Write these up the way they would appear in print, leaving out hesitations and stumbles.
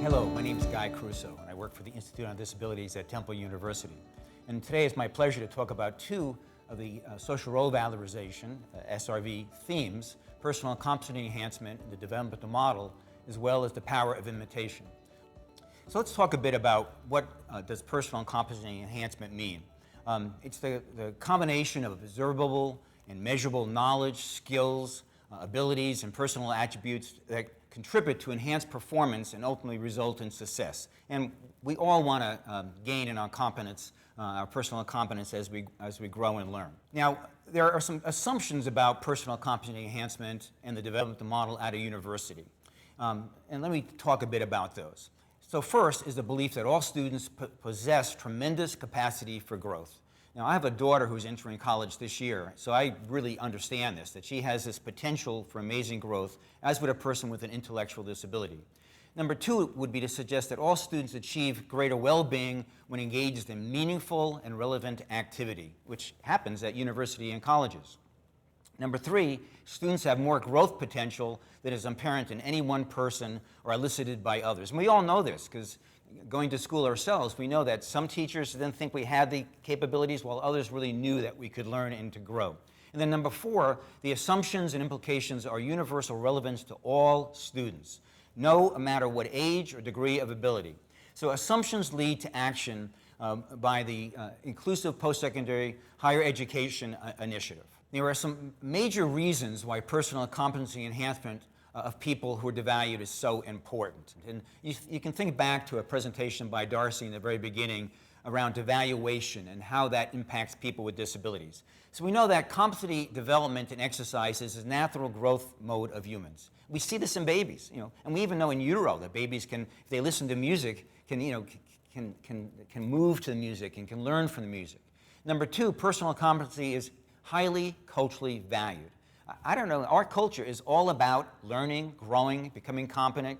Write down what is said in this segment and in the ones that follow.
Hello, my name is Guy Crusoe, and I work for the Institute on Disabilities at Temple University. And today it's my pleasure to talk about two of the social role valorization, SRV, themes: personal and competency enhancement, the development of the model, as well as the power of imitation. So let's talk a bit about what does personal and competency enhancement mean. It's the combination of observable and measurable knowledge, skills, abilities, and personal attributes that contribute to enhanced performance and ultimately result in success. And we all want to gain in our competence, our personal competence as we grow and learn. Now, there are some assumptions about personal competency enhancement and the development of the model at a university. And let me talk a bit about those. So first is the belief that all students possess tremendous capacity for growth. Now, I have a daughter who's entering college this year, so I really understand this, that she has this potential for amazing growth, as would a person with an intellectual disability. Number two would be to suggest that all students achieve greater well-being when engaged in meaningful and relevant activity, which happens at university and colleges. Number three, students have more growth potential that is apparent in any one person or elicited by others. And we all know this, because going to school ourselves, we know that some teachers didn't think we had the capabilities, while others really knew that we could learn and to grow. And then number four, the assumptions and implications are universal relevance to all students, no matter what age or degree of ability. So assumptions lead to action by the Inclusive Post-Secondary Higher Education Initiative. There are some major reasons why personal competency enhancement of people who are devalued is so important. And you can think back to a presentation by Darcy in the very beginning around devaluation and how that impacts people with disabilities. So we know that competency development and exercise is a natural growth mode of humans. We see this in babies, and we even know in utero that babies can, if they listen to music, can move to the music and can learn from the music. Number two, personal competency is highly culturally valued. I don't know, our culture is all about learning, growing, becoming competent,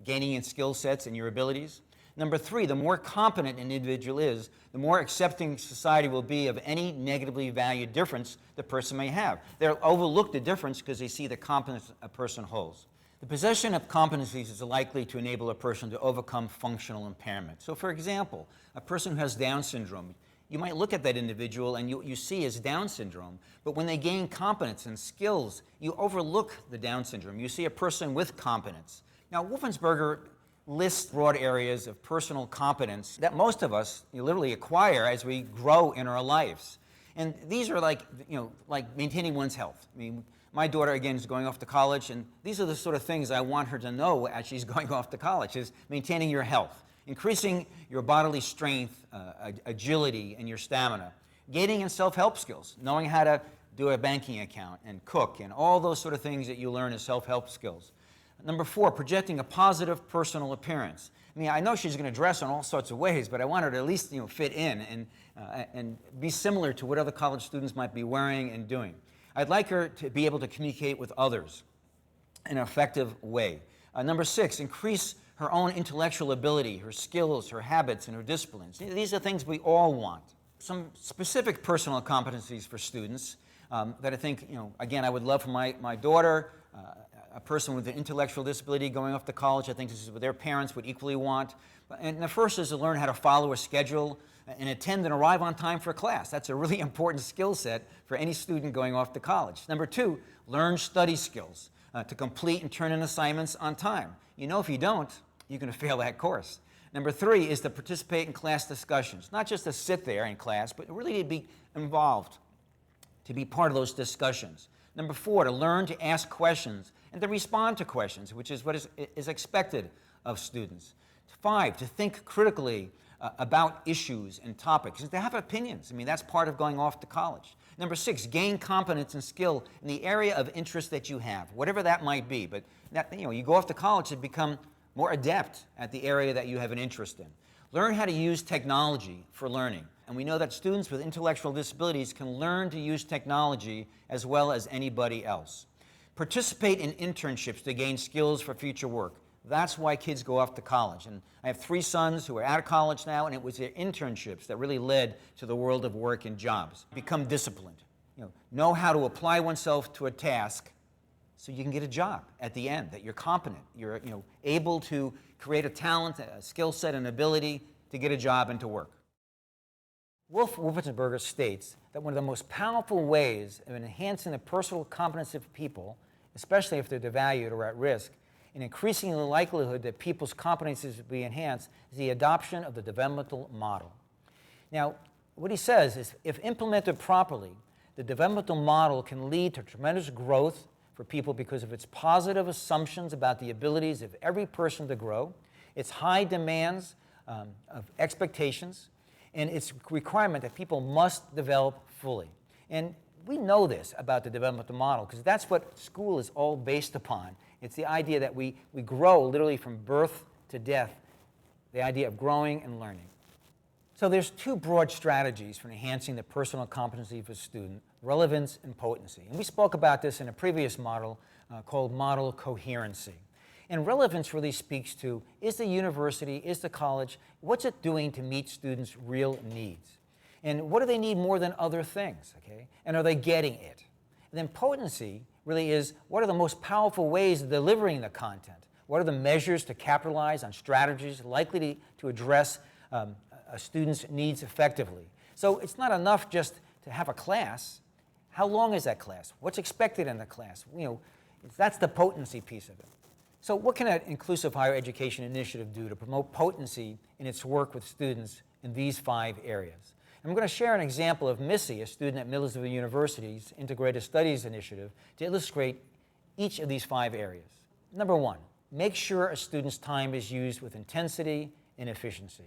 gaining in skill sets and your abilities. Number three, the more competent an individual is, the more accepting society will be of any negatively valued difference the person may have. They'll overlook the difference because they see the competence a person holds. The possession of competencies is likely to enable a person to overcome functional impairment. So for example, a person who has Down syndrome, you might look at that individual and you see his Down syndrome, but when they gain competence and skills, you overlook the Down syndrome. You see a person with competence. Now, Wolfensberger lists broad areas of personal competence that most of us literally acquire as we grow in our lives. And these are like maintaining one's health. I mean, my daughter, again, is going off to college, and these are the sort of things I want her to know as she's going off to college, is maintaining your health, increasing your bodily strength, agility, and your stamina, gaining in self-help skills, knowing how to do a banking account and cook and all those sort of things that you learn as self-help skills. Number four, projecting a positive personal appearance. I mean, I know she's going to dress in all sorts of ways, but I want her to at least fit in and be similar to what other college students might be wearing and doing. I'd like her to be able to communicate with others in an effective way. Number six, increase her own intellectual ability, her skills, her habits, and her disciplines. These are things we all want. Some specific personal competencies for students that I think, again, I would love for my daughter, a person with an intellectual disability going off to college. I think this is what their parents would equally want. And the first is to learn how to follow a schedule and attend and arrive on time for class. That's a really important skill set for any student going off to college. Number two, learn study skills to complete and turn in assignments on time. If you don't, you're going to fail that course. Number three is to participate in class discussions, not just to sit there in class, but really to be involved, to be part of those discussions. Number four, to learn to ask questions and to respond to questions, which is what is expected of students. Five, to think critically about issues and topics, and to have opinions. I mean, that's part of going off to college. Number six, gain competence and skill in the area of interest that you have, whatever that might be. But you go off to college to become more adept at the area that you have an interest in. Learn how to use technology for learning. And we know that students with intellectual disabilities can learn to use technology as well as anybody else. Participate in internships to gain skills for future work. That's why kids go off to college. And I have three sons who are out of college now, and it was their internships that really led to the world of work and jobs. Become disciplined. Know how to apply oneself to a task so you can get a job at the end, that you're competent, you're able to create a talent, a skill set, an ability to get a job and to work. Wolf Wolfensberger states that one of the most powerful ways of enhancing the personal competency of people, especially if they're devalued or at risk, and increasing the likelihood that people's competencies will be enhanced, is the adoption of the developmental model. Now, what he says is, if implemented properly, the developmental model can lead to tremendous growth for people because of its positive assumptions about the abilities of every person to grow, its high demands of expectations, and its requirement that people must develop fully. And we know this about the developmental model because that's what school is all based upon. It's the idea that we grow literally from birth to death, the idea of growing and learning. So there's two broad strategies for enhancing the personal competency of a student: relevance and potency. And we spoke about this in a previous model called model coherency. And relevance really speaks to, is the university, is the college, what's it doing to meet students' real needs? And what do they need more than other things, okay? And are they getting it? And then potency really is, what are the most powerful ways of delivering the content? What are the measures to capitalize on strategies likely to address a student's needs effectively? So it's not enough just to have a class. How long is that class? What's expected in the class? That's the potency piece of it. So what can an inclusive higher education initiative do to promote potency in its work with students in these 5 areas? And I'm going to share an example of Missy, a student at Millersville University's Integrated Studies Initiative, to illustrate each of these 5 areas. Number 1, make sure a student's time is used with intensity and efficiency.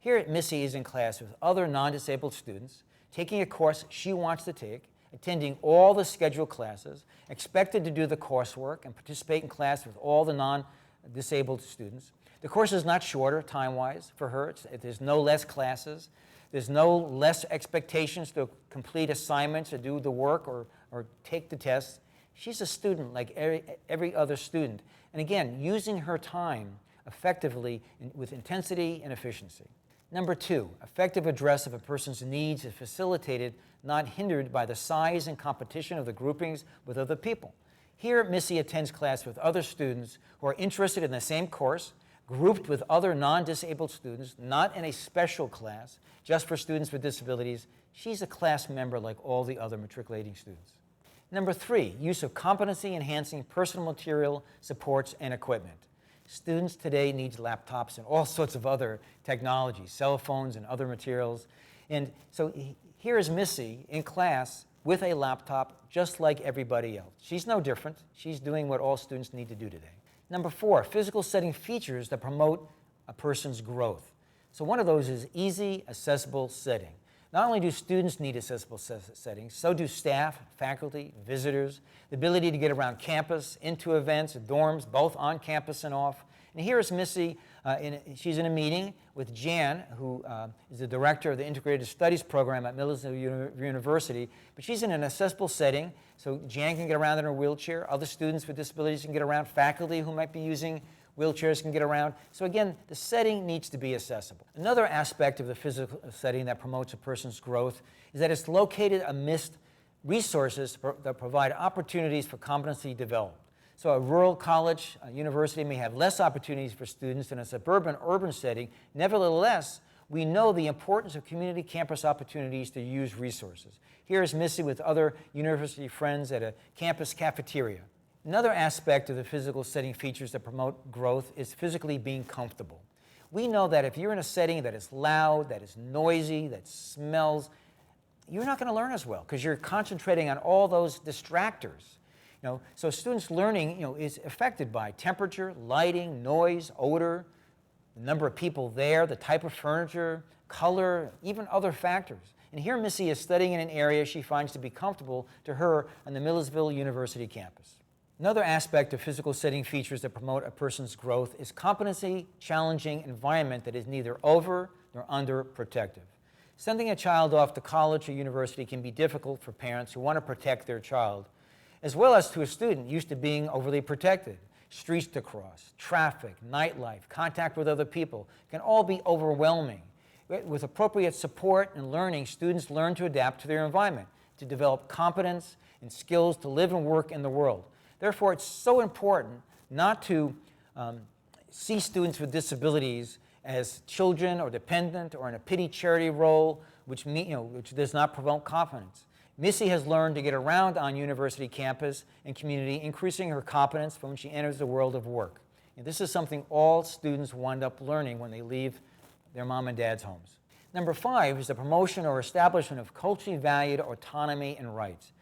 Here, Missy is in class with other non-disabled students, taking a course she wants to take, attending all the scheduled classes, expected to do the coursework and participate in class with all the non-disabled students. The course is not shorter time-wise for her. There's no less classes. There's no less expectations to complete assignments or do the work or take the tests. She's a student like every other student. And again, using her time effectively with intensity and efficiency. Number 2, effective address of a person's needs is facilitated, not hindered by the size and competition of the groupings with other people. Here, Missy attends class with other students who are interested in the same course, grouped with other non-disabled students, not in a special class, just for students with disabilities. She's a class member like all the other matriculating students. Number 3, use of competency-enhancing personal material, supports, and equipment. Students today need laptops and all sorts of other technologies, cell phones and other materials. And so here is Missy in class with a laptop just like everybody else. She's no different. She's doing what all students need to do today. Number 4, physical setting features that promote a person's growth. So one of those is easy, accessible setting. Not only do students need accessible settings, so do staff, faculty, visitors, the ability to get around campus, into events, dorms, both on campus and off. And here is Missy. She's in a meeting with Jan, who is the director of the Integrated Studies program at Millersville University. But she's in an accessible setting, so Jan can get around in her wheelchair. Other students with disabilities can get around. Faculty who might be using wheelchairs can get around. So again, the setting needs to be accessible. Another aspect of the physical setting that promotes a person's growth is that it's located amidst resources that provide opportunities for competency development. So a rural college, a university may have less opportunities for students than a suburban urban setting. Nevertheless, we know the importance of community campus opportunities to use resources. Here is Missy with other university friends at a campus cafeteria. Another aspect of the physical setting features that promote growth is physically being comfortable. We know that if you're in a setting that is loud, that is noisy, that smells, you're not going to learn as well because you're concentrating on all those distractors. So students' learning is affected by temperature, lighting, noise, odor, the number of people there, the type of furniture, color, even other factors. And here Missy is studying in an area she finds to be comfortable to her on the Millersville University campus. Another aspect of physical setting features that promote a person's growth is competency, challenging environment that is neither over nor under protective. Sending a child off to college or university can be difficult for parents who want to protect their child, as well as to a student used to being overly protected. Streets to cross, traffic, nightlife, contact with other people can all be overwhelming. With appropriate support and learning, students learn to adapt to their environment, to develop competence and skills to live and work in the world. Therefore, it's so important not to see students with disabilities as children or dependent or in a pity charity role, which does not promote confidence. Missy has learned to get around on university campus and community, increasing her competence when she enters the world of work. And this is something all students wind up learning when they leave their mom and dad's homes. Number 5 is the promotion or establishment of culturally valued autonomy and rights.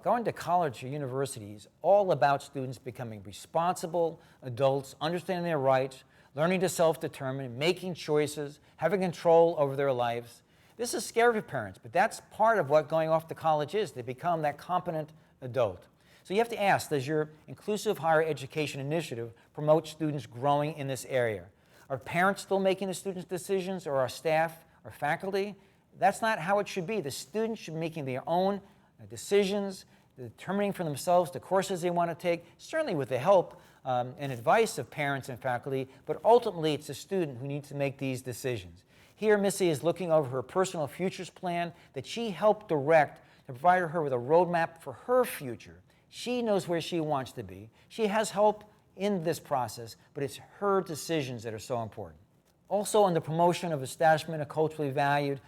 Going to college or university is all about students becoming responsible adults, understanding their rights, learning to self-determine, making choices, having control over their lives. This is scary for parents, but that's part of what going off to college is, to become that competent adult. So you have to ask, does your inclusive higher education initiative promote students growing in this area? Are parents still making the students' decisions, or are staff or faculty? That's not how it should be. The students should be making their own decisions, determining for themselves the courses they want to take, certainly with the help and advice of parents and faculty, but ultimately it's the student who needs to make these decisions. Here, Missy is looking over her personal futures plan that she helped direct to provide her with a roadmap for her future. She knows where she wants to be. She has help in this process, but it's her decisions that are so important. Also, on the promotion of establishment of culturally valued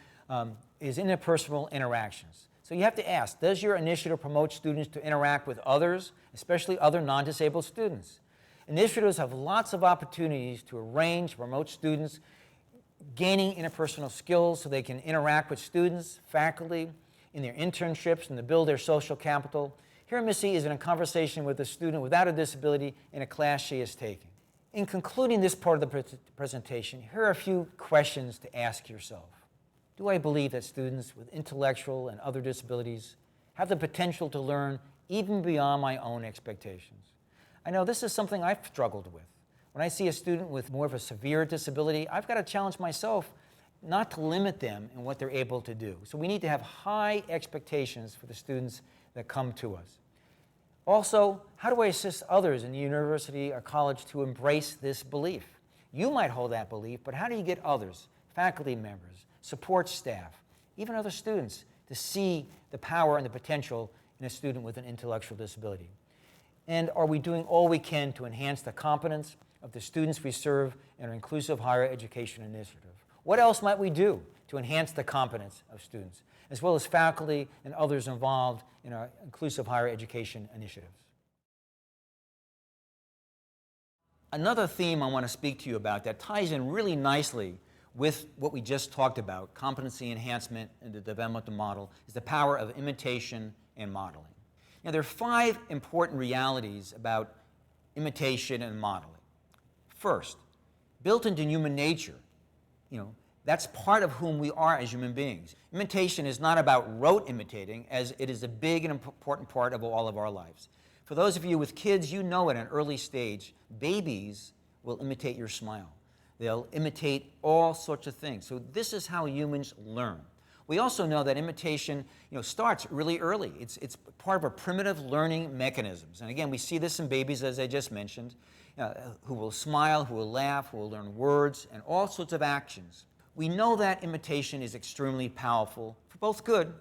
is interpersonal interactions. So you have to ask, does your initiative promote students to interact with others, especially other non-disabled students? Initiatives have lots of opportunities to arrange, promote students gaining interpersonal skills so they can interact with students, faculty, in their internships, and to build their social capital. Here, Missy is in a conversation with a student without a disability in a class she is taking. In concluding this part of the presentation, here are a few questions to ask yourself. Do I believe that students with intellectual and other disabilities have the potential to learn even beyond my own expectations? I know this is something I've struggled with. When I see a student with more of a severe disability, I've got to challenge myself not to limit them in what they're able to do. So we need to have high expectations for the students that come to us. Also, how do I assist others in the university or college to embrace this belief? You might hold that belief, but how do you get others, faculty members, support staff, even other students, to see the power and the potential in a student with an intellectual disability? And are we doing all we can to enhance the competence of the students we serve in our inclusive higher education initiative? What else might we do to enhance the competence of students, as well as faculty and others involved in our inclusive higher education initiatives? Another theme I want to speak to you about that ties in really nicely with what we just talked about, competency enhancement and the developmental model, is the power of imitation and modeling. Now, there are 5 important realities about imitation and modeling. First, built into human nature, that's part of whom we are as human beings. Imitation is not about rote imitating, as it is a big and important part of all of our lives. For those of you with kids, you know at an early stage, babies will imitate your smile. They'll imitate all sorts of things. So this is how humans learn. We also know that imitation starts really early. It's part of our primitive learning mechanisms. And again, we see this in babies, as I just mentioned, who will smile, who will laugh, who will learn words, and all sorts of actions. We know that imitation is extremely powerful for both good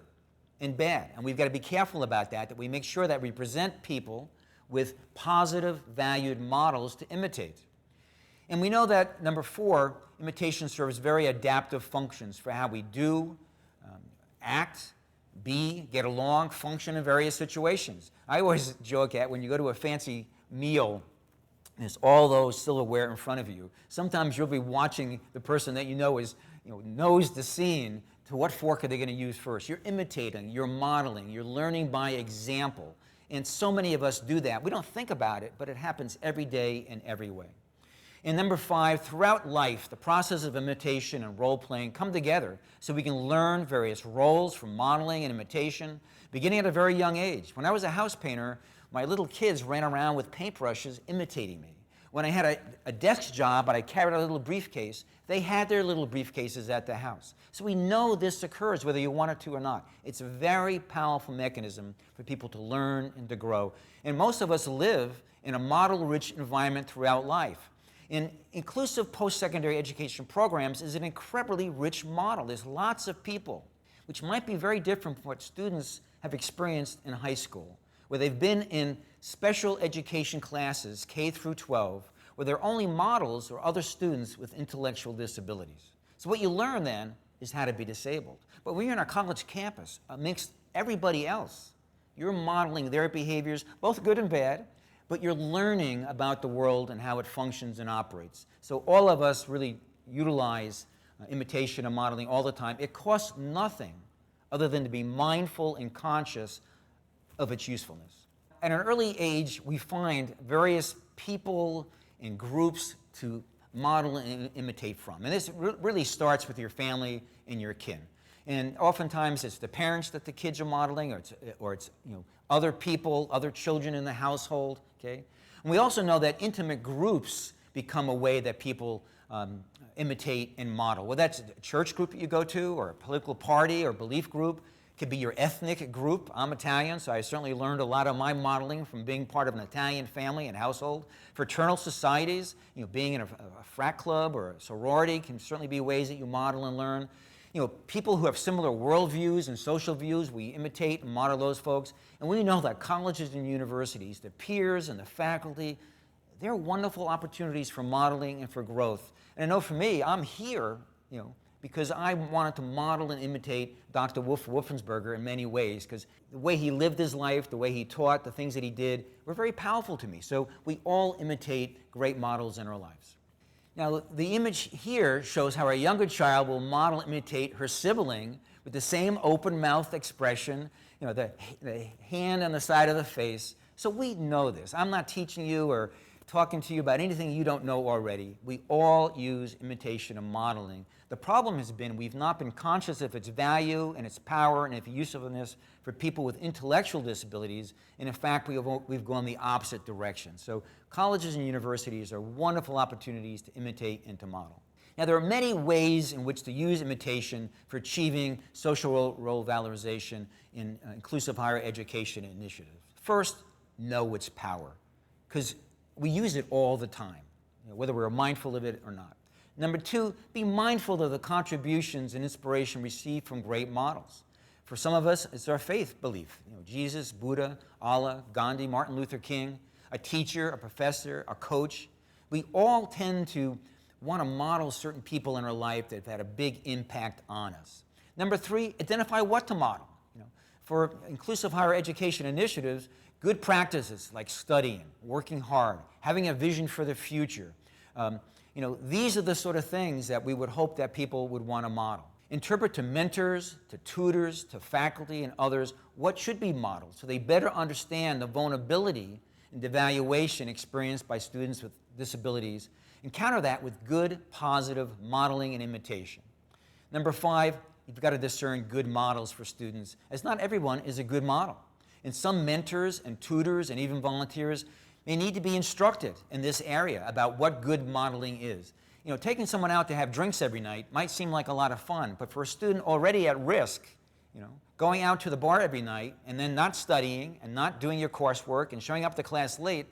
and bad. And we've got to be careful about that we make sure that we present people with positive, valued models to imitate. And we know that, number 4, imitation serves very adaptive functions for how we do, act, be, get along, function in various situations. I always joke at when you go to a fancy meal, and there's all those silverware in front of you. Sometimes you'll be watching the person that knows the scene. To what fork are they going to use first? You're imitating, you're modeling, you're learning by example. And so many of us do that. We don't think about it, but it happens every day in every way. And number 5, throughout life, the process of imitation and role-playing come together so we can learn various roles from modeling and imitation, beginning at a very young age. When I was a house painter, my little kids ran around with paintbrushes imitating me. When I had a desk job and I carried a little briefcase, they had their little briefcases at the house. So we know this occurs whether you want it to or not. It's a very powerful mechanism for people to learn and to grow. And most of us live in a model-rich environment throughout life. And inclusive post-secondary education programs is an incredibly rich model. There's lots of people, which might be very different from what students have experienced in high school, where they've been in special education classes, K through 12, where their only models are other students with intellectual disabilities. So what you learn then is how to be disabled. But when you're on a college campus amongst everybody else, you're modeling their behaviors, both good and bad, but you're learning about the world and how it functions and operates. So all of us really utilize imitation and modeling all the time. It costs nothing other than to be mindful and conscious of its usefulness. At an early age, we find various people and groups to model and imitate from. And this really starts with your family and your kin. And oftentimes it's the parents that the kids are modeling, or it's other people, other children in the household. Okay? And we also know that intimate groups become a way that people imitate and model. Well, that's a church group that you go to, or a political party or belief group. It could be your ethnic group. I'm Italian, so I certainly learned a lot of my modeling from being part of an Italian family and household. Fraternal societies, being in a frat club or a sorority can certainly be ways that you model and learn. People who have similar worldviews and social views, we imitate and model those folks. And we know that colleges and universities, the peers and the faculty, they're wonderful opportunities for modeling and for growth. And I know for me, I'm here, because I wanted to model and imitate Dr. Wolfensberger in many ways, because the way he lived his life, the way he taught, the things that he did were very powerful to me. So we all imitate great models in our lives. Now, the image here shows how a younger child will model and imitate her sibling with the same open-mouthed expression, the hand on the side of the face. So we know this. I'm not teaching you or talking to you about anything you don't know already. We all use imitation and modeling. The problem has been we've not been conscious of its value and its power and its usefulness for people with intellectual disabilities, and in fact we've gone the opposite direction. So colleges and universities are wonderful opportunities to imitate and to model. Now, there are many ways in which to use imitation for achieving social role valorization in inclusive higher education initiatives. First, know its power, because we use it all the time, whether we're mindful of it or not. Number two, be mindful of the contributions and inspiration received from great models. For some of us, it's our faith belief. Jesus, Buddha, Allah, Gandhi, Martin Luther King, a teacher, a professor, a coach. We all tend to want to model certain people in our life that have had a big impact on us. Number three, identify what to model. For inclusive higher education initiatives, good practices like studying, working hard, having a vision for the future. These are the sort of things that we would hope that people would want to model. Interpret to mentors, to tutors, to faculty and others what should be modeled so they better understand the vulnerability and devaluation experienced by students with disabilities, and counter that with good, positive modeling and imitation. Number five, you've got to discern good models for students, as not everyone is a good model. And some mentors and tutors and even volunteers may need to be instructed in this area about what good modeling is. Taking someone out to have drinks every night might seem like a lot of fun, but for a student already at risk, going out to the bar every night and then not studying and not doing your coursework and showing up to class late,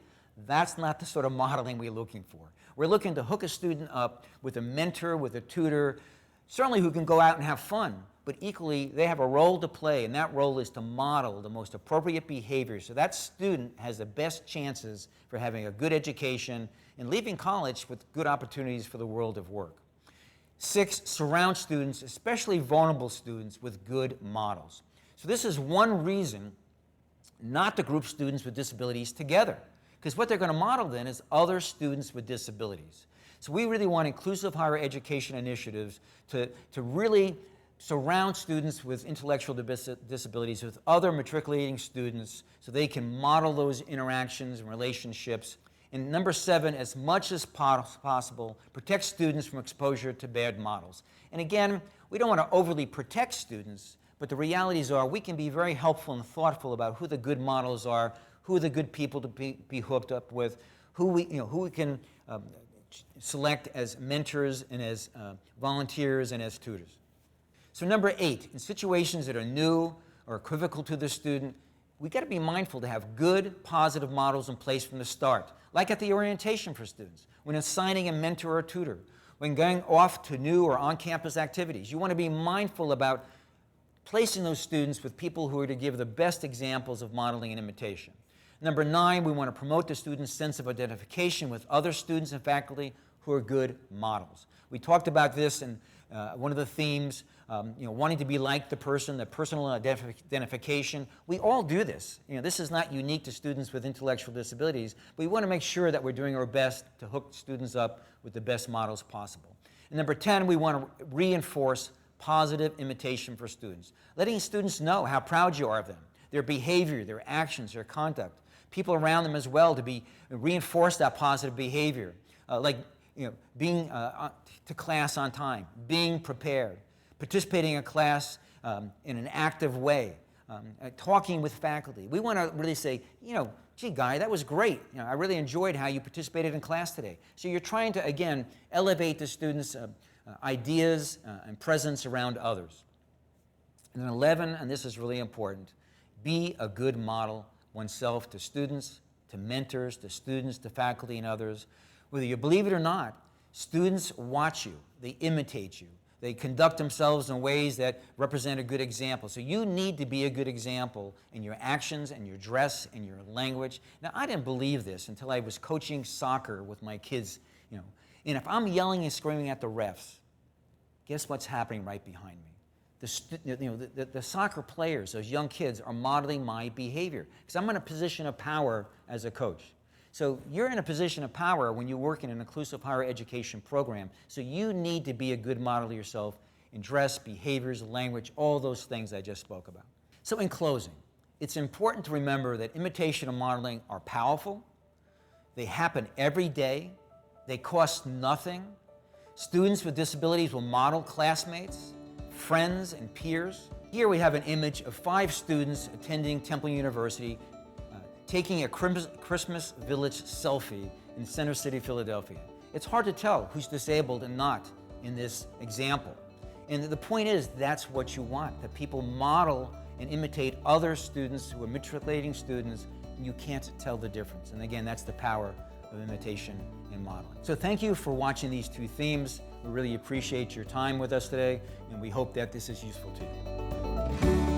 that's not the sort of modeling we're looking for. We're looking to hook a student up with a mentor, with a tutor, certainly who can go out and have fun, but equally they have a role to play, and that role is to model the most appropriate behavior so that student has the best chances for having a good education and leaving college with good opportunities for the world of work. 6, surround students, especially vulnerable students, with good models. So this is one reason not to group students with disabilities together, because what they're going to model then is other students with disabilities. So we really want inclusive higher education initiatives to really surround students with intellectual disabilities with other matriculating students so they can model those interactions and relationships. And number 7, as much as possible, protect students from exposure to bad models. And again, we don't want to overly protect students, but the realities are we can be very helpful and thoughtful about who the good models are, who are the good people to be hooked up with, who we can select as mentors and as volunteers and as tutors. So number 8, in situations that are new or equivocal to the student, we've got to be mindful to have good, positive models in place from the start, like at the orientation for students, when assigning a mentor or tutor, when going off to new or on-campus activities. You want to be mindful about placing those students with people who are to give the best examples of modeling and imitation. Number 9, we want to promote the student's sense of identification with other students and faculty who are good models. We talked about this in one of the themes, wanting to be like the person, the personal identification. We all do this. This is not unique to students with intellectual disabilities, but we want to make sure that we're doing our best to hook students up with the best models possible. And number 10, we want to reinforce positive imitation for students, letting students know how proud you are of them, their behavior, their actions, their conduct. People around them as well to reinforce that positive behavior, being to class on time, being prepared, participating in class in an active way, talking with faculty. We want to really say, gee, Guy, that was great. I really enjoyed how you participated in class today. So you're trying to, again, elevate the students' ideas and presence around others. And then 11, and this is really important, be a good model oneself to students, to mentors, to students, to faculty, and others. Whether you believe it or not, students watch you, they imitate you, they conduct themselves in ways that represent a good example. So you need to be a good example in your actions and your dress and your language. Now, I didn't believe this until I was coaching soccer with my kids, and if I'm yelling and screaming at the refs, guess what's happening right behind me? The soccer players, those young kids, are modeling my behavior because I'm in a position of power as a coach. So you're in a position of power when you work in an inclusive higher education program. So you need to be a good model yourself in dress, behaviors, language, all those things I just spoke about. So in closing, it's important to remember that imitation and modeling are powerful. They happen every day. They cost nothing. Students with disabilities will model classmates, friends, and peers. Here we have an image of 5 students attending Temple University taking a Christmas Village selfie in Center City, Philadelphia. It's hard to tell who's disabled and not in this example. And the point is, that's what you want, that people model and imitate other students who are matriculating students, and you can't tell the difference. And again, that's the power of imitation and modeling. So thank you for watching these 2 themes. We really appreciate your time with us today, and we hope that this is useful to you.